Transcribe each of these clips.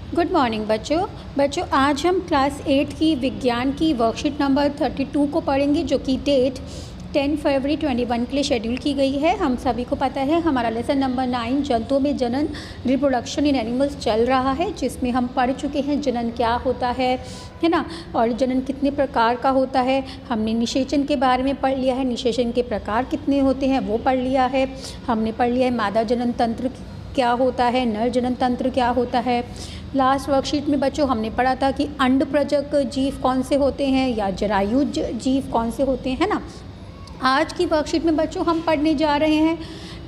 Good morning बच्चों आज हम क्लास 8 की विज्ञान की वर्कशीट नंबर 32 को पढ़ेंगे, जो कि डेट 10 फरवरी 21 के लिए शेड्यूल की गई है। हम सभी को पता है हमारा लेसन नंबर 9 जंतुओं में जनन रिप्रोडक्शन इन एनिमल्स चल रहा है, जिसमें हम पढ़ चुके हैं जनन क्या होता है ना, और जनन कितने प्रकार का होता है। हमने निषेचन के बारे में पढ़ लिया है, निषेचन के प्रकार कितने होते हैं वो पढ़ लिया है। हमने पढ़ लिया है मादा जनन तंत्र क्या होता है, नर जनन तंत्र क्या होता है। लास्ट वर्कशीट में बच्चों हमने पढ़ा था कि अंड प्रजक जीव कौन से होते हैं या जरायुज जीव कौन से होते हैं ना। आज की वर्कशीट में बच्चों हम पढ़ने जा रहे हैं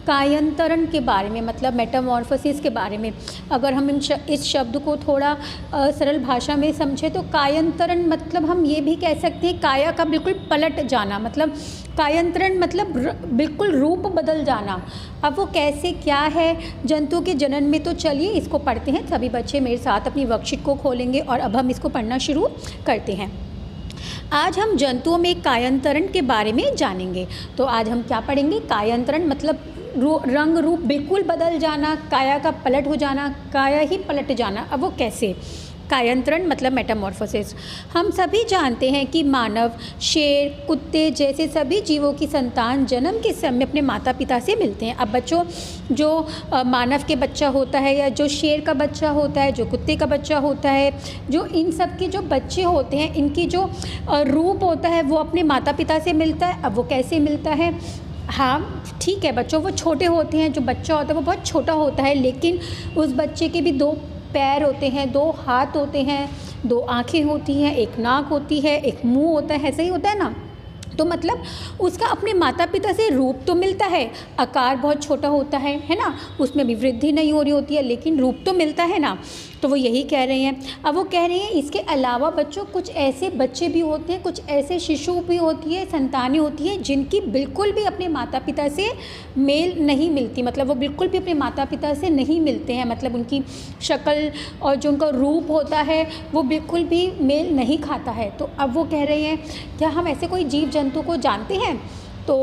कायांतरण के बारे में, मतलब मेटामॉर्फोसिस के बारे में। अगर हम इस शब्द को थोड़ा सरल भाषा में समझें तो कायांतरण मतलब हम ये भी कह सकते हैं काया का बिल्कुल पलट जाना, मतलब कायांतरण मतलब बिल्कुल रूप बदल जाना। अब वो कैसे क्या है जंतु के जनन में, तो चलिए इसको पढ़ते हैं। सभी बच्चे मेरे साथ अपनी वर्कशीट को खोलेंगे और अब हम इसको पढ़ना शुरू करते हैं। आज हम जंतुओं में कायांतरण के बारे में जानेंगे। तो आज हम क्या पढ़ेंगे, कायांतरण मतलब रंग रूप बिल्कुल बदल जाना, काया का पलट हो जाना, काया ही पलट जाना। अब वो कैसे, कायांतरण मतलब मेटामॉर्फोसिस। हम सभी जानते हैं कि मानव, शेर, कुत्ते जैसे सभी जीवों की संतान जन्म के समय अपने माता पिता से मिलते हैं। अब बच्चों जो मानव के बच्चा होता है या जो शेर का बच्चा होता है, जो कुत्ते का बच्चा होता है, जो इन सब के जो बच्चे होते हैं, इनकी जो रूप होता है वो अपने माता पिता से मिलता है। अब वो कैसे मिलता है, हाँ ठीक है बच्चों, वो छोटे होते हैं, जो बच्चा होता है वो बहुत छोटा होता है, लेकिन उस बच्चे के भी 2 पैर होते हैं, 2 हाथ होते हैं, 2 आँखें होती हैं, एक नाक होती है, एक मुंह होता है, ऐसे ही होता है ना। तो मतलब उसका अपने माता पिता से रूप तो मिलता है, आकार बहुत छोटा होता है ना, उसमें भी वृद्धि नहीं हो रही होती है, लेकिन रूप तो मिलता है ना। तो वो यही कह रहे हैं। अब वो कह रहे हैं इसके अलावा बच्चों कुछ ऐसे बच्चे भी होते हैं, कुछ ऐसे शिशु भी होती है, संतानें होती हैं जिनकी बिल्कुल भी अपने माता पिता से मेल नहीं मिलती, मतलब वो बिल्कुल भी अपने माता पिता से नहीं मिलते हैं, मतलब उनकी शक्ल और जो उनका रूप होता है वो बिल्कुल भी मेल नहीं खाता है। तो अब वो कह रहे हैं क्या हम ऐसे कोई जीव जंतु को जानते हैं। तो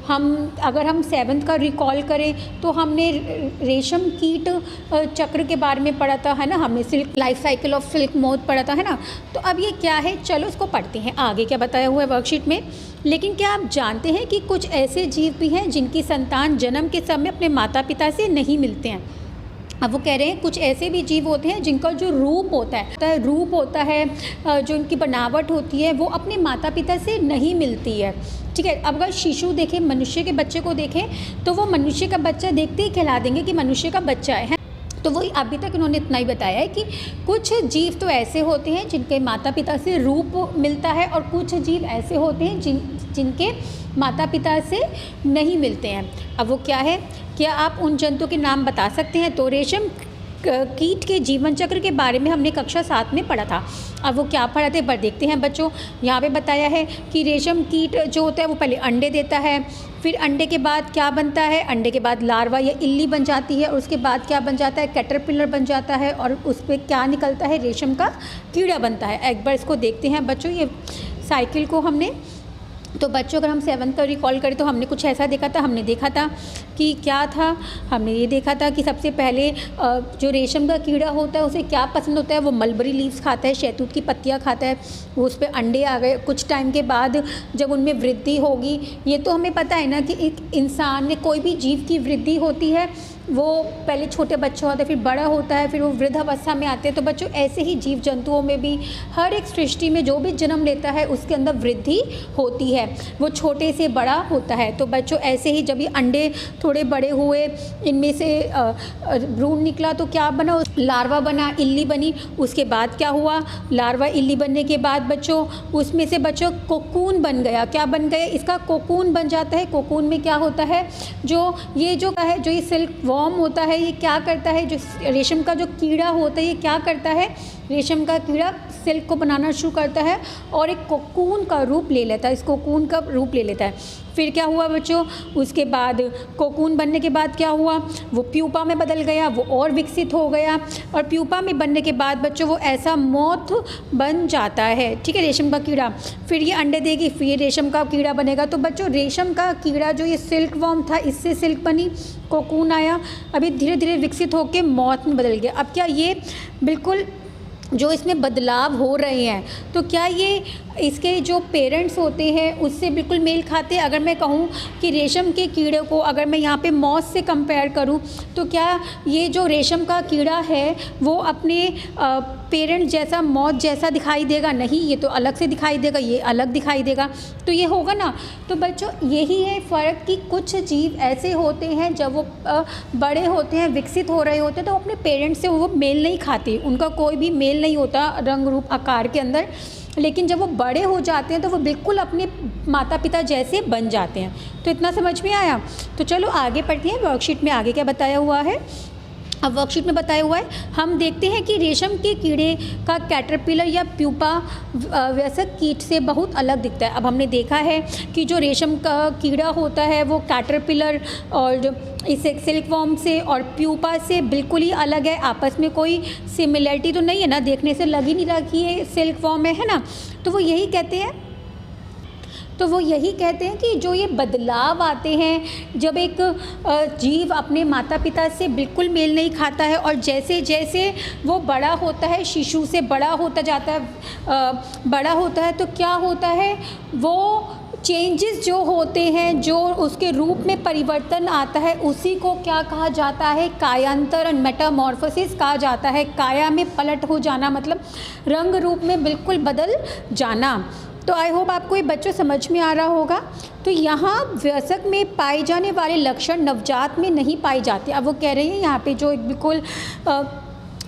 अगर हम 7th का रिकॉल करें तो हमने रेशम कीट चक्र के बारे में पढ़ा था, है ना, हमने silk life cycle of silk moth पढ़ा था, है ना। तो अब ये क्या है, चलो इसको पढ़ते हैं, आगे क्या बताया हुआ है वर्कशीट में। लेकिन क्या आप जानते हैं कि कुछ ऐसे जीव भी हैं जिनकी संतान जन्म के समय अपने माता पिता से नहीं मिलते हैं। अब वो कह रहे हैं कुछ ऐसे भी जीव होते हैं जिनका जो रूप होता है, जो उनकी बनावट होती है वो अपने माता पिता से नहीं मिलती है। ठीक है, अब अगर शिशु देखें, मनुष्य के बच्चे को देखें तो वो मनुष्य का बच्चा देखते ही कहला देंगे कि मनुष्य का बच्चा है। तो वही अभी तक इन्होंने इतना ही बताया है कि कुछ जीव तो ऐसे होते हैं जिनके माता पिता से रूप मिलता है, और कुछ जीव ऐसे होते हैं जिनके माता पिता से नहीं मिलते हैं। अब वो क्या है, क्या आप उन जंतुओं के नाम बता सकते हैं। तो रेशम कीट के जीवन चक्र के बारे में हमने कक्षा 7 में पढ़ा था। अब वो क्या पढ़ा थे पर देखते हैं बच्चों। यहाँ पे बताया है कि रेशम कीट जो होता है वो पहले अंडे देता है, फिर अंडे के बाद क्या बनता है, अंडे के बाद लार्वा या इल्ली बन जाती है, और उसके बाद क्या बन जाता है, कैटरपिलर बन जाता है, और उस पर क्या निकलता है, रेशम का कीड़ा बनता है। एक बार इसको देखते हैं बच्चों, ये साइकिल को हमने, तो बच्चों अगर हम 7th का रिकॉल करें तो हमने कुछ ऐसा देखा था। हमने देखा था कि क्या था, हमने ये देखा था कि सबसे पहले जो रेशम का कीड़ा होता है उसे क्या पसंद होता है, वो मलबरी लीव्स खाता है, शहतूत की पत्तियां खाता है। वो उस पर अंडे आ गए, कुछ टाइम के बाद जब उनमें वृद्धि होगी, ये तो हमें पता है ना कि एक इंसान ने, कोई भी जीव की वृद्धि होती है, वो पहले छोटे बच्चा होता है, फिर बड़ा होता है, फिर वो वृद्धावस्था में आते हैं। तो बच्चों ऐसे ही जीव जंतुओं में भी हर एक सृष्टि में जो भी जन्म लेता है उसके अंदर वृद्धि होती है, वो छोटे से बड़ा होता है। तो बच्चों ऐसे ही जब ये अंडे थोड़े बड़े हुए, इनमें से भ्रूण निकला तो क्या बना, लार्वा बना, इल्ली बनी। उसके बाद क्या हुआ, लार्वा इल्ली बनने के बाद बच्चों उसमें से बच्चों कोकून बन गया। क्या बन गया, इसका कोकून बन जाता है। कोकून में क्या होता है, जो ये सिल्क वॉर्म होता है, ये क्या करता है, जो रेशम का जो कीड़ा होता है ये क्या करता है, रेशम का कीड़ा सिल्क को बनाना शुरू करता है और एक कोकून का रूप ले लेता है, इस कोकून का रूप ले लेता है। फिर क्या हुआ बच्चों, उसके बाद कोकून बनने के बाद क्या हुआ, वो प्यूपा में बदल गया, वो और विकसित हो गया, और प्यूपा में बनने के बाद बच्चों वो ऐसा मोथ बन जाता है, ठीक है, रेशम का कीड़ा। फिर ये अंडे देगी, फिर ये रेशम का कीड़ा बनेगा। तो बच्चों रेशम का कीड़ा जो ये सिल्क वॉर्म था, इससे सिल्क बनी, कोकून आया, अभी धीरे धीरे विकसित होकर मॉथ में बदल गया। अब क्या ये बिल्कुल जो इसमें बदलाव हो रहे हैं, तो क्या ये इसके जो पेरेंट्स होते हैं उससे बिल्कुल मेल खाते हैं? अगर मैं कहूँ कि रेशम के कीड़े को अगर मैं यहाँ पे मॉथ से कंपेयर करूँ, तो क्या ये जो रेशम का कीड़ा है वो अपने पेरेंट जैसा, मॉथ जैसा दिखाई देगा? नहीं, ये तो अलग से दिखाई देगा, ये अलग दिखाई देगा, तो ये होगा ना। तो बच्चों यही है फ़र्क कि कुछ जीव ऐसे होते हैं जब वो बड़े होते हैं, विकसित हो रहे होते हैं, तो अपने पेरेंट्स से वो मेल नहीं खाते, उनका कोई भी मेल नहीं होता रंग रूप आकार के अंदर। लेकिन जब वो बड़े हो जाते हैं तो वो बिल्कुल अपने माता पिता जैसे बन जाते हैं। तो इतना समझ में आया? तो चलो आगे पढ़ते हैं, वर्कशीट में आगे क्या बताया हुआ है। अब वर्कशीट में बताया हुआ है, हम देखते हैं कि रेशम के कीड़े का कैटरपिलर या प्यूपा वयस्क कीट से बहुत अलग दिखता है। अब हमने देखा है कि जो रेशम का कीड़ा होता है वो कैटरपिलर और इस सिल्क वॉर्म से और प्यूपा से बिल्कुल ही अलग है, आपस में कोई सिमिलरिटी तो नहीं है ना, देखने से लग ही नहीं रहा कि ये सिल्क वॉर्म है ना। तो वो यही कहते हैं कि जो ये बदलाव आते हैं जब एक जीव अपने माता पिता से बिल्कुल मेल नहीं खाता है, और जैसे जैसे वो बड़ा होता है, शिशु से बड़ा होता जाता है, तो क्या होता है, वो चेंजेस जो होते हैं, जो उसके रूप में परिवर्तन आता है, उसी को क्या कहा जाता है, कायांतरण, मेटामॉर्फोसिस कहा जाता है। काया में पलट हो जाना, मतलब रंग रूप में बिल्कुल बदल जाना। तो आई होप आपको ये बच्चों समझ में आ रहा होगा। तो यहाँ वयस्क में पाए जाने वाले लक्षण नवजात में नहीं पाए जाते। अब वो कह रहे हैं यहाँ पे जो एक बिल्कुल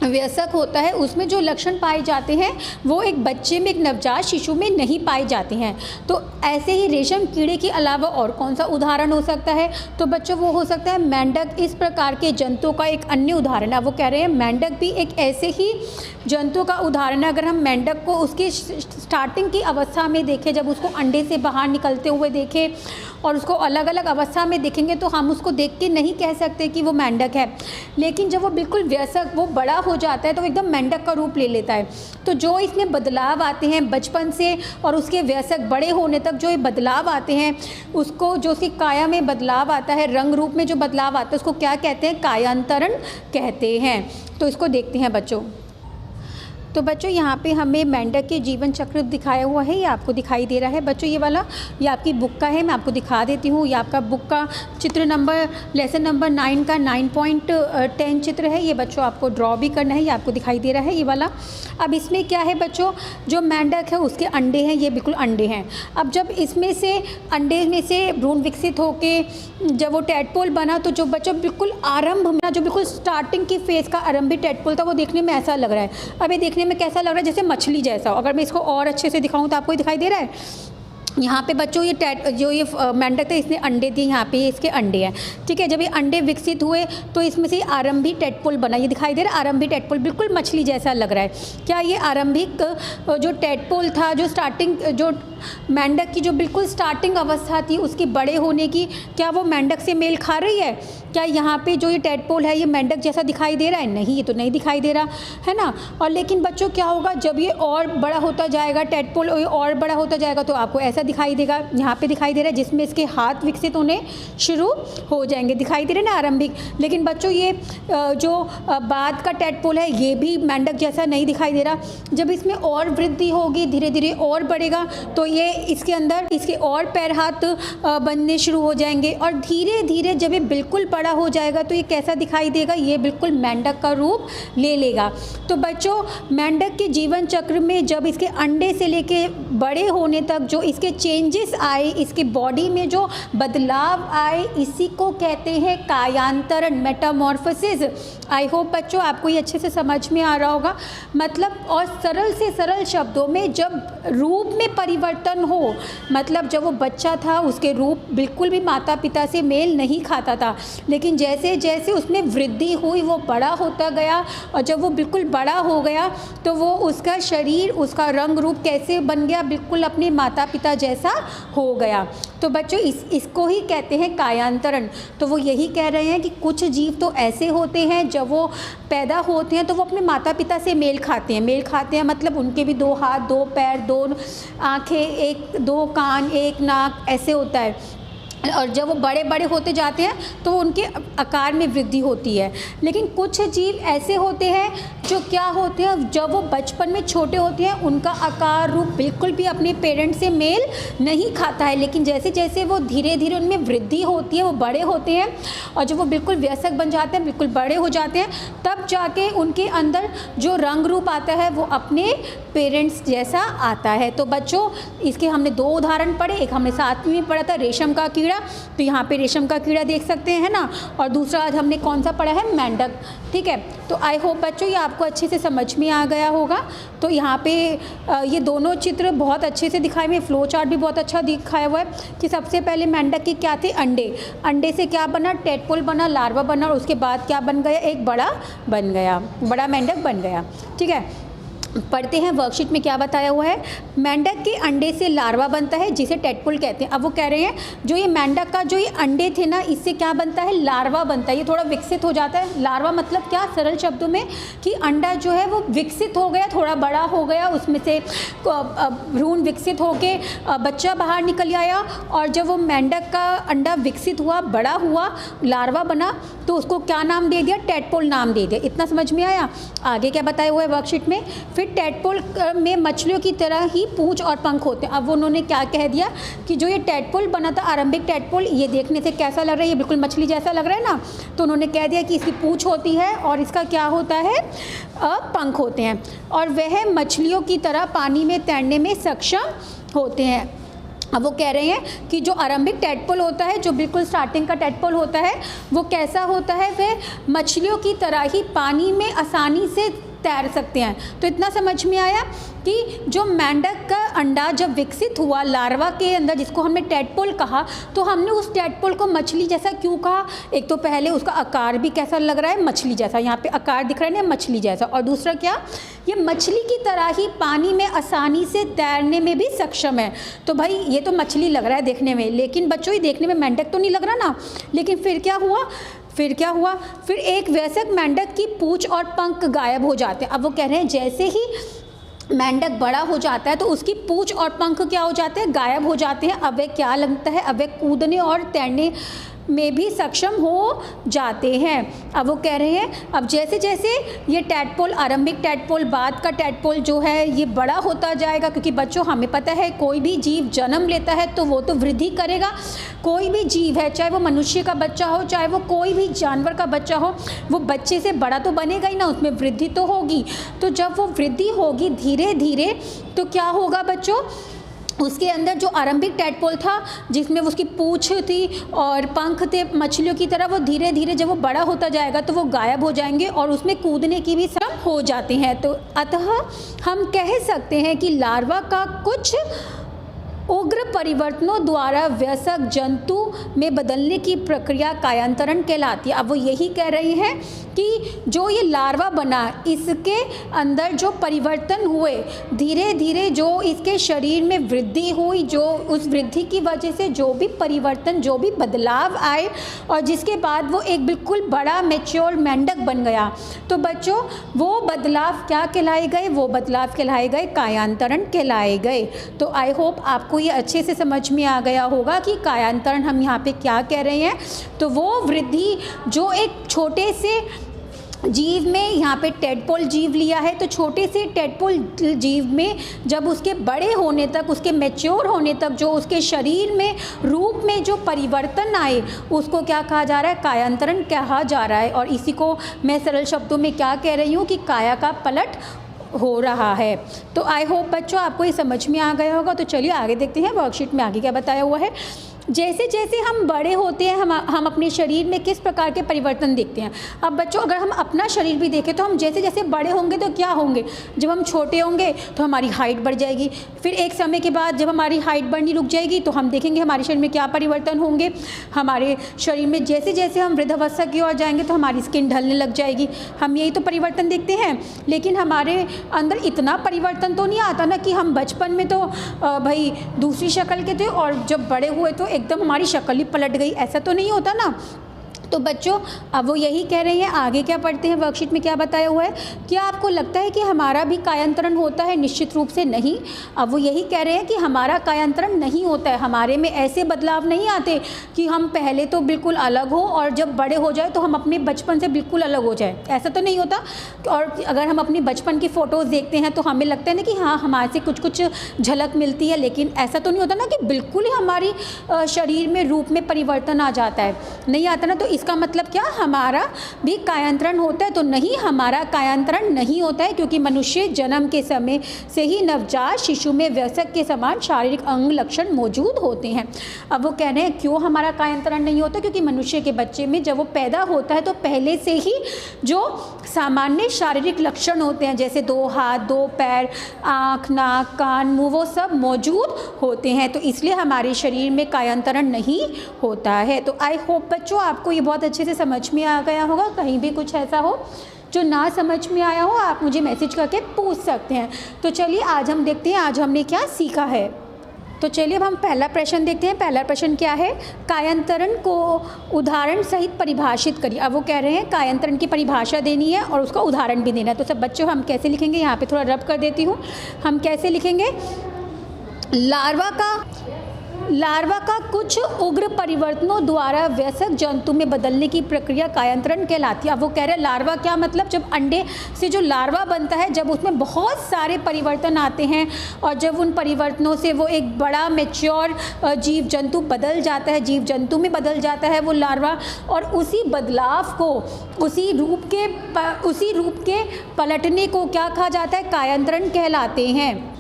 वयस्क होता है उसमें जो लक्षण पाए जाते हैं वो एक बच्चे में, एक नवजात शिशु में नहीं पाए जाते हैं। तो ऐसे ही रेशम कीड़े के अलावा और कौन सा उदाहरण हो सकता है? तो बच्चों वो हो सकता है मेंढक, इस प्रकार के जंतु का एक अन्य उदाहरण है। वो कह रहे हैं मेंढक भी एक ऐसे ही जंतु का उदाहरण है। अगर हम मेंढक को उसकी स्टार्टिंग की अवस्था में देखें, जब उसको अंडे से बाहर निकलते हुए देखें और उसको अलग अलग अवस्था में देखेंगे, तो हम उसको देख के नहीं कह सकते कि वो मेंढक है। लेकिन जब वो बिल्कुल वयस्क, वो बड़ा हो जाता है, तो एकदम मेंढक का रूप ले लेता है। तो जो इसमें बदलाव आते हैं बचपन से और उसके वयस्क बड़े होने तक, जो ये बदलाव आते हैं उसको, जो उसकी काया में बदलाव आता है, रंग रूप में जो बदलाव आता है, उसको क्या कहते हैं? कायांतरण कहते हैं। तो इसको देखते हैं बच्चों। तो बच्चों यहाँ पे हमें मेंढक के जीवन चक्र दिखाया हुआ है, ये आपको दिखाई दे रहा है बच्चों। ये वाला ये आपकी बुक का है, मैं आपको दिखा देती हूँ। ये आपका बुक का चित्र नंबर, लेसन नंबर 9 का 9.10 चित्र है। ये बच्चों आपको ड्रॉ भी करना है, ये आपको दिखाई दे रहा है ये वाला। अब इसमें क्या है बच्चों, जो मेंढक है उसके अंडे हैं, ये बिल्कुल अंडे हैं। अब जब इसमें से अंडे में से भ्रूण विकसित होके जब वो टेडपोल बना, तो जो बच्चों बिल्कुल आरंभ में, जो बिल्कुल स्टार्टिंग की फेज़ का आरंभिक टेडपोल था, वो देखने में ऐसा लग रहा है। अब ये देखने में कैसा लग रहा है? जैसे मछली जैसा। अगर मैं इसको और अच्छे से दिखाऊं तो आपको ये दिखाई दे रहा है। यहाँ पे बच्चों ये जो ये मेंढक था, इसने अंडे दिए, यहाँ पे इसके अंडे हैं, ठीक है। जब ये अंडे विकसित हुए तो इसमें से आरंभिक टेडपोल बना, ये दिखाई दे रहा है आरंभिक टेडपोल, बिल्कुल मछली जैसा लग रहा है। क्या ये आरंभिक जो टेडपोल था, जो स्टार्टिंग, जो मेंढक की जो बिल्कुल स्टार्टिंग अवस्था थी उसके बड़े होने की, क्या वो मेंढक से मेल खा रही है? क्या यहाँ पे जो ये टेडपोल है ये मेंढक जैसा दिखाई दे रहा है? नहीं, ये तो नहीं दिखाई दे रहा है ना। और लेकिन बच्चों क्या होगा, जब ये और बड़ा होता जाएगा, टेडपोल और बड़ा होता जाएगा, तो आपको ऐसा दिखाई देगा। यहाँ पे दिखाई दे रहा है जिसमें इसके हाथ विकसित होने शुरू हो जाएंगे, दिखाई दे रहे ना आरंभिक। लेकिन बच्चों ये जो बाद का टेडपोल है ये भी मेंढक जैसा नहीं दिखाई दे रहा। जब इसमें और वृद्धि होगी, धीरे धीरे और बढ़ेगा, तो ये इसके अंदर इसके और पैर हाथ बनने शुरू हो जाएंगे, और धीरे धीरे जब ये बिल्कुल बड़ा हो जाएगा तो ये कैसा दिखाई देगा? ये बिल्कुल मेंढक का रूप ले लेगा। तो बच्चों मेंढक के जीवन चक्र में जब इसके अंडे से लेके बड़े होने तक जो इसके चेंजेस आए, इसके बॉडी में जो बदलाव आए, इसी को कहते हैं कायांतरण, मेटामॉर्फोसिस। आई होप बच्चों आपको ये अच्छे से समझ में आ रहा होगा। मतलब और सरल से सरल शब्दों में, जब रूप में परिवर्तन हो, मतलब जब वो बच्चा था उसके रूप बिल्कुल भी माता पिता से मेल नहीं खाता था, लेकिन जैसे जैसे उसमें वृद्धि हुई वो बड़ा होता गया, और जब वो बिल्कुल बड़ा हो गया तो वो उसका शरीर, उसका रंग रूप कैसे बन गया? बिल्कुल अपने माता पिता जैसा हो गया। तो बच्चों इसको ही कहते हैं कायांतरण। तो वो यही कह रहे हैं कि कुछ जीव तो ऐसे होते हैं जब वो पैदा होते हैं तो वो अपने माता पिता से मेल खाते हैं। मेल खाते हैं मतलब उनके भी 2 हाथ, 2 पैर, 2 आँखें, 2 कान, 1 नाक, ऐसे होता है। और जब वो बड़े बड़े होते जाते हैं तो उनके आकार में वृद्धि होती है। लेकिन कुछ जीव ऐसे होते हैं जो क्या होते हैं, जब वो बचपन में छोटे होते हैं उनका आकार रूप बिल्कुल भी अपने पेरेंट्स से मेल नहीं खाता है। लेकिन जैसे जैसे वो धीरे धीरे उनमें वृद्धि होती है, वो बड़े होते हैं और जब वो बिल्कुल वयस्क बन जाते हैं, बिल्कुल बड़े हो जाते हैं, तब जाके उनके अंदर जो रंग रूप आता है वो अपने पेरेंट्स जैसा आता है। तो बच्चों इसके हमने 2 उदाहरण पढ़े। एक हमने 7वीं में पढ़ा था रेशम का कीड़ा, तो यहाँ पे रेशम का कीड़ा देख सकते हैं ना। और दूसरा आज हमने कौन सा पढ़ा है, मेंढक। ठीक है, तो आई होप बच्चों ये आपको अच्छे से समझ में आ गया होगा। तो यहाँ पे ये दोनों चित्र बहुत अच्छे से दिखाए हुए, फ्लो चार्ट भी बहुत अच्छा दिखाया हुआ है कि सबसे पहले मेंढक के क्या थे, अंडे। अंडे से क्या बना, टेडपोल बना, लार्वा बना, और उसके बाद क्या बन गया, एक बड़ा बन गया, बड़ा मेंढक बन गया। ठीक है, पढ़ते हैं वर्कशीट में क्या बताया हुआ है। मेंढक के अंडे से लार्वा बनता है जिसे टेडपोल कहते हैं। अब वो कह रहे हैं जो ये मेंढक का जो ये अंडे थे ना, इससे क्या बनता है, लार्वा बनता है। ये थोड़ा विकसित हो जाता है। लार्वा मतलब क्या, सरल शब्दों में कि अंडा जो है वो विकसित हो गया, थोड़ा बड़ा हो गया, उसमें से भ्रूण विकसित होके बच्चा बाहर निकल आया। और जब वो मेंढक का अंडा विकसित हुआ, बड़ा हुआ, लार्वा बना, तो उसको क्या नाम दे दिया, टेडपोल नाम दे दिया। इतना समझ में आया। आगे क्या बताया हुआ है वर्कशीट में, फिर टेडपोल में मछलियों की तरह ही पूंछ और पंख होते हैं। अब उन्होंने क्या कह दिया कि जो ये टेडपोल बना था, आरंभिक टेडपोल, ये देखने से कैसा लग रहा है, ये बिल्कुल मछली जैसा लग रहा है ना। तो उन्होंने कह दिया कि इसकी पूंछ होती है और इसका क्या होता है, पंख होते हैं, और वह मछलियों की तरह पानी में तैरने में सक्षम होते हैं। अब वो कह रहे हैं कि जो आरंभिक टेडपोल होता है, जो बिल्कुल स्टार्टिंग का टेडपोल होता है, वो कैसा होता है, वह मछलियों की तरह ही पानी में आसानी से तैर सकते हैं। तो इतना समझ में आया कि जो मेंढक का अंडा जब विकसित हुआ लार्वा के अंदर, जिसको हमने टेडपोल कहा, तो हमने उस टेडपोल को मछली जैसा क्यों कहा। एक तो पहले उसका आकार भी कैसा लग रहा है, मछली जैसा, यहाँ पे आकार दिख रहा है ना, मछली जैसा। और दूसरा क्या, ये मछली की तरह ही पानी में आसानी से तैरने में भी सक्षम है। तो भाई ये तो मछली लग रहा है देखने में, लेकिन बच्चों ये देखने में मेंढक तो नहीं लग रहा ना। लेकिन फिर क्या हुआ, फिर एक वयस्क मेंढक की पूंछ और पंख गायब हो जाते हैं। अब वो कह रहे हैं जैसे ही मेंढक बड़ा हो जाता है तो उसकी पूंछ और पंख क्या हो जाते हैं, गायब हो जाते हैं। अब वह क्या लगता है, अब वह कूदने और तैरने में भी सक्षम हो जाते हैं। अब वो कह रहे हैं अब जैसे जैसे ये टेडपोल, आरंभिक टेडपोल, बाद का टेडपोल जो है ये बड़ा होता जाएगा, क्योंकि बच्चों हमें पता है कोई भी जीव जन्म लेता है तो वो तो वृद्धि करेगा। कोई भी जीव है, चाहे वो मनुष्य का बच्चा हो, चाहे वो कोई भी जानवर का बच्चा हो, वो बच्चे से बड़ा तो बनेगा ही ना, उसमें वृद्धि तो होगी। तो जब वो वृद्धि होगी धीरे धीरे, तो क्या होगा बच्चों, उसके अंदर जो आरंभिक टेडपोल था जिसमें उसकी पूँछ थी और पंख थे मछलियों की तरह, वो धीरे धीरे जब वो बड़ा होता जाएगा तो वो गायब हो जाएंगे और उसमें कूदने की भी सक्षम हो जाते हैं। तो अतः हम कह सकते हैं कि लार्वा का कुछ उग्र परिवर्तनों द्वारा वयस्क जंतु में बदलने की प्रक्रिया कायांतरण कहलाती है। अब वो यही कह रहे हैं कि जो ये लार्वा बना, इसके अंदर जो परिवर्तन हुए, धीरे धीरे जो इसके शरीर में वृद्धि हुई, जो उस वृद्धि की वजह से जो भी परिवर्तन, जो भी बदलाव आए, और जिसके बाद वो एक बिल्कुल बड़ा मैच्योर मेंढक बन गया। तो बच्चों वो बदलाव क्या कहलाए गए, वो बदलाव कहलाए गए कायांतरण कहलाए गए। तो आई होप आपको ये अच्छे से समझ में आ गया होगा कि कायांतरण हम यहाँ पे क्या कह रहे हैं। तो वो वृद्धि जो एक छोटे से जीव में, यहाँ पे टेडपोल जीव लिया है, तो छोटे से टेडपोल जीव में जब उसके बड़े होने तक, उसके मैच्योर होने तक जो उसके शरीर में रूप में जो परिवर्तन आए, उसको क्या कहा जा रहा है, कायांतरण कहा जा रहा है। और इसी को मैं सरल शब्दों में क्या कह रही हूँ कि काया का पलट हो रहा है। तो आई होप बच्चों आपको ये समझ में आ गया होगा। तो चलिए आगे देखते हैं वर्कशीट में आगे क्या बताया हुआ है। जैसे जैसे हम बड़े होते हैं हम अपने शरीर में किस प्रकार के परिवर्तन देखते हैं। अब बच्चों अगर हम अपना शरीर भी देखें तो हम जैसे जैसे बड़े होंगे तो क्या होंगे, जब हम छोटे होंगे तो हमारी हाइट बढ़ जाएगी, फिर एक समय के बाद जब हमारी हाइट बढ़नी रुक जाएगी तो हम देखेंगे हमारे शरीर में क्या परिवर्तन होंगे। हमारे शरीर में जैसे जैसे हम वृद्धावस्था की ओर जाएंगे तो हमारी स्किन ढलने लग जाएगी। हम यही तो परिवर्तन देखते हैं, लेकिन हमारे अंदर इतना परिवर्तन तो नहीं आता ना कि हम बचपन में तो भाई दूसरी शक्ल के थे और जब बड़े हुए तो एकदम हमारी शक्ल ही पलट गई, ऐसा तो नहीं होता ना। तो बच्चों अब वो यही कह रहे हैं, आगे क्या पढ़ते हैं वर्कशीट में क्या बताया हुआ है। क्या आपको लगता है कि हमारा भी कायांतरण होता है? निश्चित रूप से नहीं। अब वो यही कह रहे हैं कि हमारा कायांतरण नहीं होता है, हमारे में ऐसे बदलाव नहीं आते कि हम पहले तो बिल्कुल अलग हो और जब बड़े हो जाए तो हम अपने बचपन से बिल्कुल अलग हो जाए, ऐसा तो नहीं होता। और अगर हम अपनी बचपन की फ़ोटोज़ देखते हैं तो हमें लगता है ना कि हाँ हमारे से कुछ कुछ झलक मिलती है, लेकिन ऐसा तो नहीं होता ना कि बिल्कुल ही हमारी शरीर में रूप में परिवर्तन आ जाता है, नहीं आता ना। तो इसका मतलब क्या, हमारा भी कायांतरण होता है? तो नहीं, हमारा कायांतरण नहीं होता है, क्योंकि मनुष्य जन्म के समय से ही नवजात शिशु में वयस्क के समान शारीरिक अंग लक्षण मौजूद होते हैं। अब वो कह रहे हैं क्यों हमारा कायांतरण नहीं होता, क्योंकि मनुष्य के बच्चे में जब वो पैदा होता है तो पहले से ही जो सामान्य शारीरिक लक्षण होते हैं, जैसे 2 हाथ 2 पैर, आँख नाक कान मुँह, वो सब मौजूद होते हैं। तो इसलिए हमारे शरीर में कायांतरण नहीं होता है। तो आई होप बच्चों आपको ये बहुत अच्छे से समझ में आ गया होगा। कहीं भी कुछ ऐसा हो जो ना समझ में आया हो आप मुझे मैसेज करके पूछ सकते हैं। तो चलिए आज हम देखते हैं आज हमने क्या सीखा है। तो चलिए अब हम पहला प्रश्न देखते हैं। पहला प्रश्न क्या है, कायांतरण को उदाहरण सहित परिभाषित करिए। अब वो कह रहे हैं कायांतरण की परिभाषा देनी है और उसका उदाहरण भी देना है। तो सब बच्चों हम कैसे लिखेंगे, यहाँ पे थोड़ा रब कर देती हूँ। हम कैसे लिखेंगे, लार्वा का कुछ उग्र परिवर्तनों द्वारा वयस्क जंतु में बदलने की प्रक्रिया कायांतरण कहलाती है। अब वो कह रहे हैं लार्वा क्या मतलब, जब अंडे से जो लार्वा बनता है, जब उसमें बहुत सारे परिवर्तन आते हैं और जब उन परिवर्तनों से वो एक बड़ा मैच्योर जीव जंतु बदल जाता है, जीव जंतु में बदल जाता है वो लार्वा, और उसी बदलाव को उसी रूप के पलटने को क्या कहा जाता है, कायांतरण कहलाते हैं।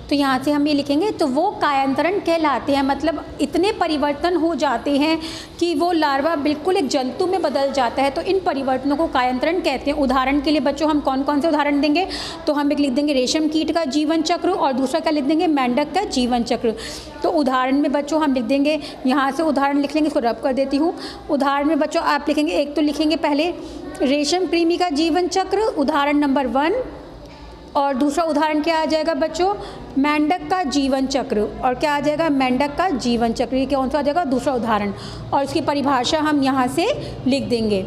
तो यहाँ से हम ये लिखेंगे, तो वो कायांतरण कहलाते हैं। मतलब इतने परिवर्तन हो जाते हैं कि वो लार्वा बिल्कुल एक जंतु में बदल जाता है, तो इन परिवर्तनों को कायांतरण कहते हैं। उदाहरण के लिए बच्चों हम कौन कौन से उदाहरण देंगे, तो हम एक लिख देंगे रेशम कीट का जीवन चक्र और दूसरा क्या लिख देंगे, मेंढक का जीवन चक्र। तो उदाहरण में बच्चों हम लिख देंगे, यहाँ से उदाहरण लिख लेंगे, इसको रब कर देती हूँ। उदाहरण में बच्चों आप लिखेंगे, एक तो लिखेंगे पहले रेशम कृमि का जीवन चक्र, उदाहरण नंबर 1, और दूसरा उदाहरण क्या आ जाएगा बच्चों, मेंढक का जीवन चक्र, और क्या आ जाएगा, मेंढक का जीवन चक्र। ये कौन सा आ जाएगा, दूसरा उदाहरण, और इसकी परिभाषा हम यहाँ से लिख देंगे।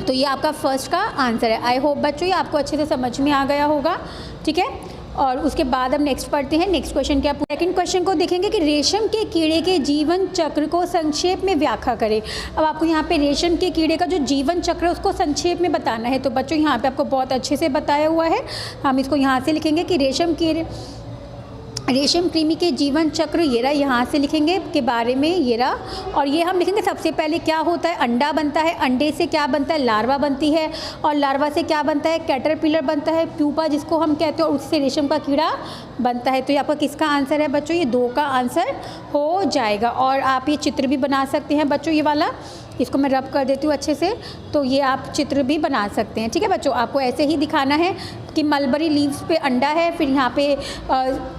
तो ये आपका फर्स्ट का आंसर है। आई होप बच्चों ये आपको अच्छे से समझ में आ गया होगा, ठीक है। और उसके बाद हम नेक्स्ट पढ़ते हैं। नेक्स्ट क्वेश्चन क्या, सेकंड क्वेश्चन को देखेंगे कि रेशम के कीड़े के जीवन चक्र को संक्षेप में व्याख्या करें। अब आपको यहाँ पे रेशम के कीड़े का जो जीवन चक्र है उसको संक्षेप में बताना है। तो बच्चों यहाँ पे आपको बहुत अच्छे से बताया हुआ है। हम इसको यहाँ से लिखेंगे कि रेशम कृमि के जीवन चक्र ये रहा, यहाँ से लिखेंगे के बारे में ये रहा। और ये हम लिखेंगे सबसे पहले क्या होता है, अंडा बनता है, अंडे से क्या बनता है, लार्वा बनती है, और लार्वा से क्या बनता है, कैटरपिलर बनता है, प्यूपा जिसको हम कहते हैं, और उससे रेशम का कीड़ा बनता है। तो ये आपका किसका आंसर है बच्चों, ये 2 का आंसर हो जाएगा। और आप ये चित्र भी बना सकते हैं बच्चों, ये वाला, इसको मैं रब कर देती हूँ अच्छे से, तो ये आप चित्र भी बना सकते हैं, ठीक है बच्चों। आपको ऐसे ही दिखाना है कि मलबरी लीव्स पे अंडा है, फिर यहाँ पे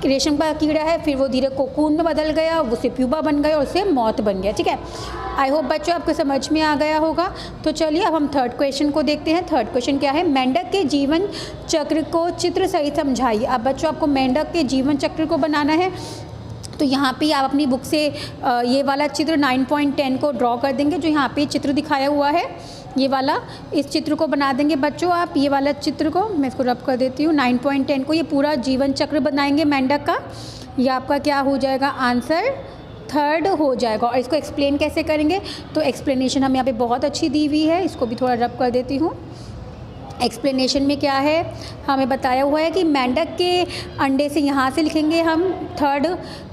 रेशम का कीड़ा है, फिर वो धीरे कोकून में बदल गया, उससे प्यूपा बन गया और उससे मौत बन गया, ठीक है। आई होप बच्चों आपको समझ में आ गया होगा। तो चलिए अब हम थर्ड क्वेश्चन को देखते हैं। थर्ड क्वेश्चन क्या है, मेंढक के जीवन चक्र को चित्र सहित समझाइए। अब बच्चों आपको मेंढक के जीवन चक्र को बनाना है। तो यहाँ पे आप अपनी बुक से ये वाला चित्र 9.10 को ड्रॉ कर देंगे, जो यहाँ पे चित्र दिखाया हुआ है, ये वाला, इस चित्र को बना देंगे बच्चों आप। ये वाला चित्र को मैं इसको रब कर देती हूँ, 9.10 को, ये पूरा जीवन चक्र बनाएंगे मेंढक का। ये आपका क्या हो जाएगा, आंसर 3rd हो जाएगा। और इसको एक्सप्लेन कैसे करेंगे, तो एक्सप्लेनेशन हम यहाँ पे बहुत अच्छी दी हुई है, इसको भी थोड़ा रब कर देती हूँ। एक्सप्लेनेशन में क्या है, हमें बताया हुआ है कि मेंढक के अंडे से, यहाँ से लिखेंगे हम थर्ड,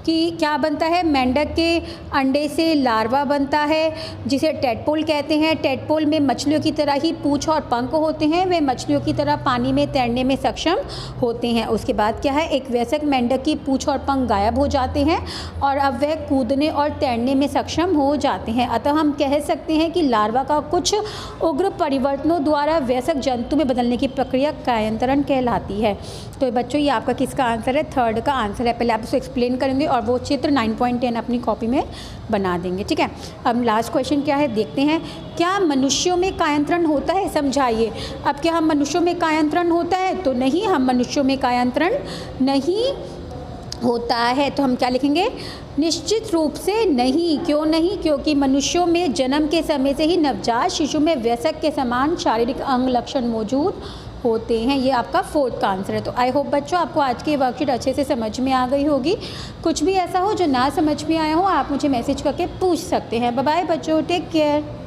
कि क्या बनता है, मेंढक के अंडे से लार्वा बनता है जिसे टेडपोल कहते हैं। टेडपोल में मछलियों की तरह ही पूँछ और पंख होते हैं, वे मछलियों की तरह पानी में तैरने में सक्षम होते हैं। उसके बाद क्या है, एक वयस्क मेंढक की पूँछ और पंख गायब हो जाते हैं और अब वह कूदने और तैरने में सक्षम हो जाते हैं। अतः हम कह सकते हैं कि लार्वा का कुछ उग्र परिवर्तनों द्वारा वयस्क जंतु में बदलने की प्रक्रिया कायांतरण कहलाती है। तो बच्चों ये आपका किसका आंसर है, थर्ड का आंसर है। पहले आप उसको एक्सप्लेन करेंगे और वो चित्र 9.10 अपनी कॉपी में बना देंगे, ठीक है। अब लास्ट क्वेश्चन क्या है देखते हैं, क्या मनुष्यों में कायांतरण होता है, समझाइए। अब क्या हम मनुष्यों में कायांतरण होता है, तो नहीं, हम मनुष्यों में कायांतरण नहीं होता है। तो हम क्या लिखेंगे, निश्चित रूप से नहीं। क्यों नहीं, क्योंकि मनुष्यों में जन्म के समय से ही नवजात शिशु में वयस्क के समान शारीरिक अंग लक्षण मौजूद होते हैं। ये आपका फोर्थ का आंसर है। तो आई होप बच्चों आपको आज की वर्कशीट अच्छे से समझ में आ गई होगी। कुछ भी ऐसा हो जो ना समझ में आया हो, आप मुझे मैसेज करके पूछ सकते हैं। बाय बाय बच्चों, टेक केयर।